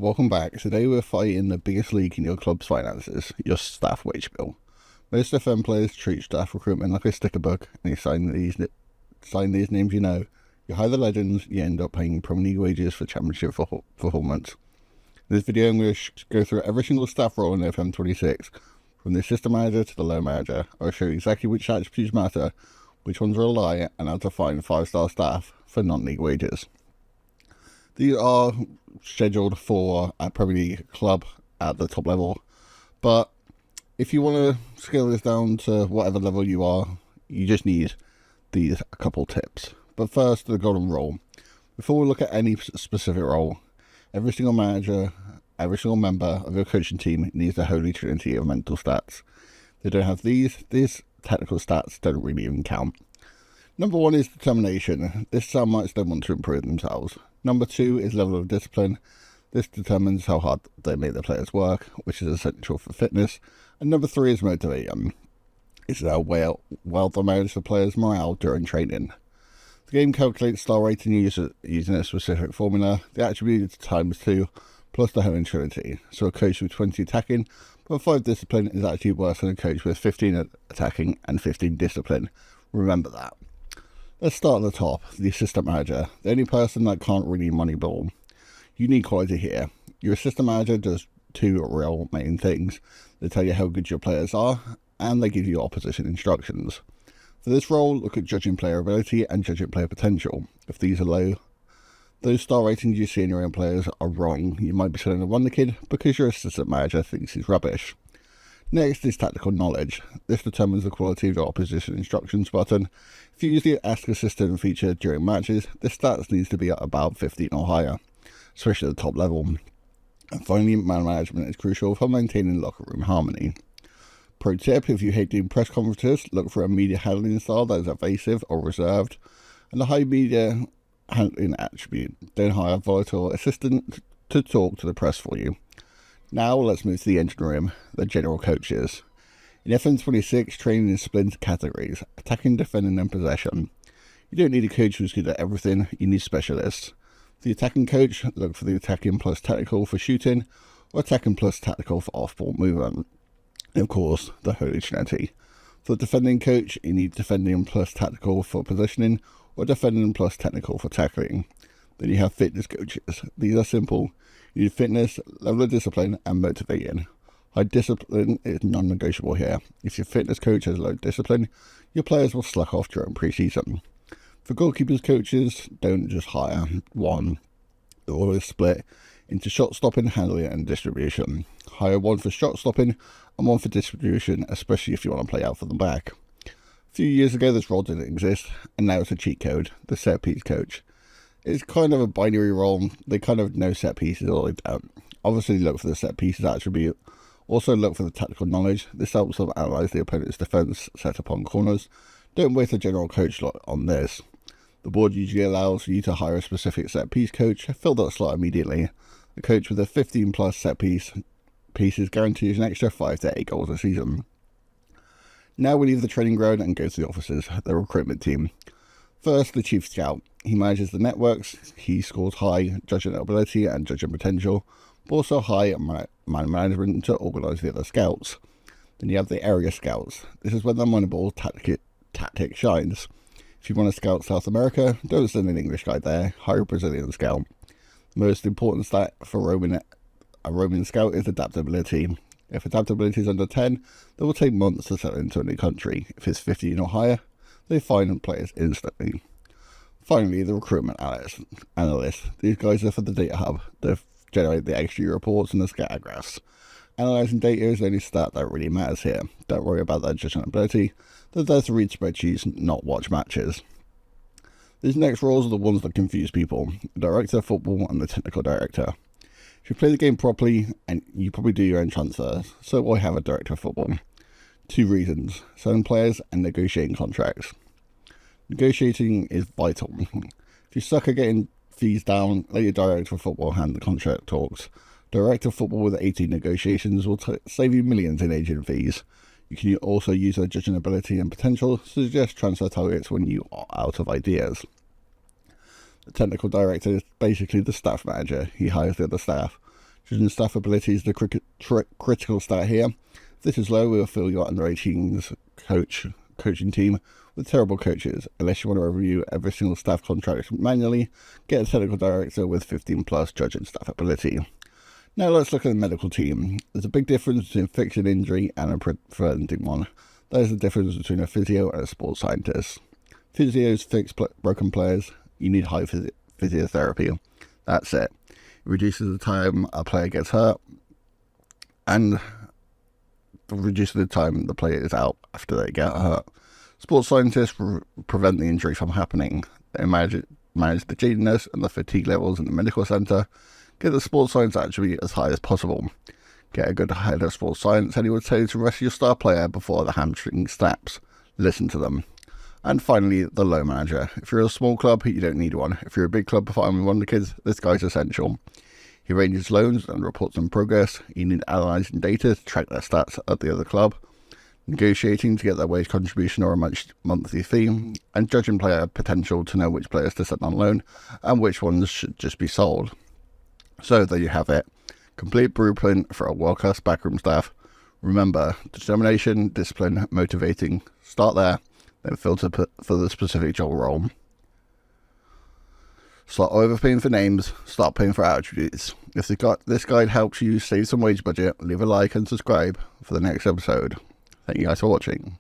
Welcome back. Today we're fighting the biggest leak in your club's finances, your staff wage bill. Most FM players treat staff recruitment like a sticker book, and you sign these names you know. You hire the legends, you end up paying Premier League wages for championship performance. In this video I'm going to go through every single staff role in FM26, from the assistant manager to the loan manager. I'll show you exactly which attributes matter, which ones are a lie, and how to find 5-star staff for non-league wages. These are scheduled for a Premier League club at the top level, but if you want to scale this down to whatever level you are, you just need these couple tips. But first, the golden rule. Before we look at any specific role, every single manager, every single member of your coaching team needs a holy trinity of mental stats. If they don't have these technical stats don't really even count. Number 1 is determination. This is how much they want to improve themselves. Number 2 is level of discipline. This determines how hard they make the players work, which is essential for fitness. And number 3 is motivation. This is how well they manage the players' morale during training. The game calculates star rating using a specific formula. The attribute is times 2 plus the holy trinity. So a coach with 20 attacking but 5 discipline is actually worse than a coach with 15 attacking and 15 discipline. Remember that. Let's start at the top, the assistant manager, the only person that can't really moneyball. Unique quality here. Your assistant manager does 2 real main things. They tell you how good your players are, and they give you opposition instructions. For this role, look at judging player ability and judging player potential. If these are low, those star ratings you see in your own players are wrong. You might be selling a wonder kid because your assistant manager thinks he's rubbish. Next is tactical knowledge. This determines the quality of your opposition instructions button. If you use the Ask Assistant feature during matches, this stats needs to be at about 15 or higher, especially at the top level. And finally, man management is crucial for maintaining locker room harmony. Pro tip, if you hate doing press conferences, look for a media handling style that is evasive or reserved, and a high media handling attribute. Don't hire a volatile assistant to talk to the press for you. Now let's move to the engine room, the general coaches. In FM26, training is split into categories: attacking, defending and possession. You don't need a coach who's good at everything, you need specialists. For the attacking coach, look for the attacking plus technical for shooting, or attacking plus tactical for off-ball movement. And of course, the holy trinity. For the defending coach, you need defending plus tactical for positioning, or defending plus technical for tackling. Then you have fitness coaches. These are simple. You need fitness, level of discipline, and motivating. High discipline is non-negotiable here. If your fitness coach has low discipline, your players will slack off during pre-season. For goalkeepers coaches, don't just hire one. They're always split into shot stopping, handling, and distribution. Hire one for shot stopping and one for distribution, especially if you want to play out from the back. A few years ago, this role didn't exist, and now it's a cheat code, the set piece coach. It's kind of a binary role. They kind of know set pieces or they don't. Obviously look for the set pieces attribute. Also look for the tactical knowledge. This helps them analyse the opponent's defence set up on corners. Don't waste a general coach lot on this. The board usually allows you to hire a specific set piece coach. Fill that slot immediately. The coach with a 15 plus set pieces guarantees an extra 5 to 8 goals a season. Now we leave the training ground and go to the offices, the recruitment team. First, the chief scout. He manages the networks. He scores high judging ability and judging potential, but also high man management to organise the other scouts. Then you have the area scouts. This is when the Moneyball tactic shines. If you want to scout South America, don't send an English guy there, hire a Brazilian scout. The most important stat for a roaming scout is adaptability. If adaptability is under 10, they will take months to settle into a new country. If it's 15 or higher, they find players instantly. Finally, the recruitment analysts. These guys are for the data hub. They generate the XG reports and the scatter graphs. Analysing data is the only stat that really matters here. Don't worry about their judgment ability. They're there to read spreadsheets, not watch matches. These next roles are the ones that confuse people: the director of football and the technical director. If you play the game properly, and you probably do your own transfers, so why have a director of football? 2 reasons: selling players and negotiating contracts. Negotiating is vital. If you suck at getting fees down, let your director of football handle the contract talks. Director of football with 18 negotiations will save you millions in agent fees. You can also use their judging ability and potential to suggest transfer targets when you are out of ideas. The technical director is basically the staff manager. He hires the other staff. Judging staff ability is the critical stat here. If this is low, we'll fill your under-18s coaching team with terrible coaches. Unless you want to review every single staff contract manually, get a technical director with 15 plus judging staff ability. Now let's look at the medical team. There's a big difference between fixing an injury and a preventing one. There's the difference between a physio and a sports scientist. Physios fix broken players. You need high physiotherapy. That's it. It reduces the time a player gets hurt and reduces the time the player is out after they get hurt. Sports scientists prevent the injury from happening. They manage the jadedness and the fatigue levels in the medical centre. Get the sports science attribute as high as possible. Get a good head of sports science, and he would tell you to rest your star player before the hamstring snaps. Listen to them. And finally, the low manager. If you're a small club, you don't need one. If you're a big club performing one of the kids, this guy's essential. He arranges loans and reports on progress. You need analysing data to track their stats at the other club. Negotiating to get their wage contribution or a monthly fee. And judging player potential to know which players to send on loan and which ones should just be sold. So there you have it. Complete blueprint for a world-class backroom staff. Remember, determination, discipline, motivating. Start there, then filter for the specific job role. Start overpaying for names, start paying for attributes. If this guide helps you save some wage budget, leave a like and subscribe for the next episode. Thank you guys for watching.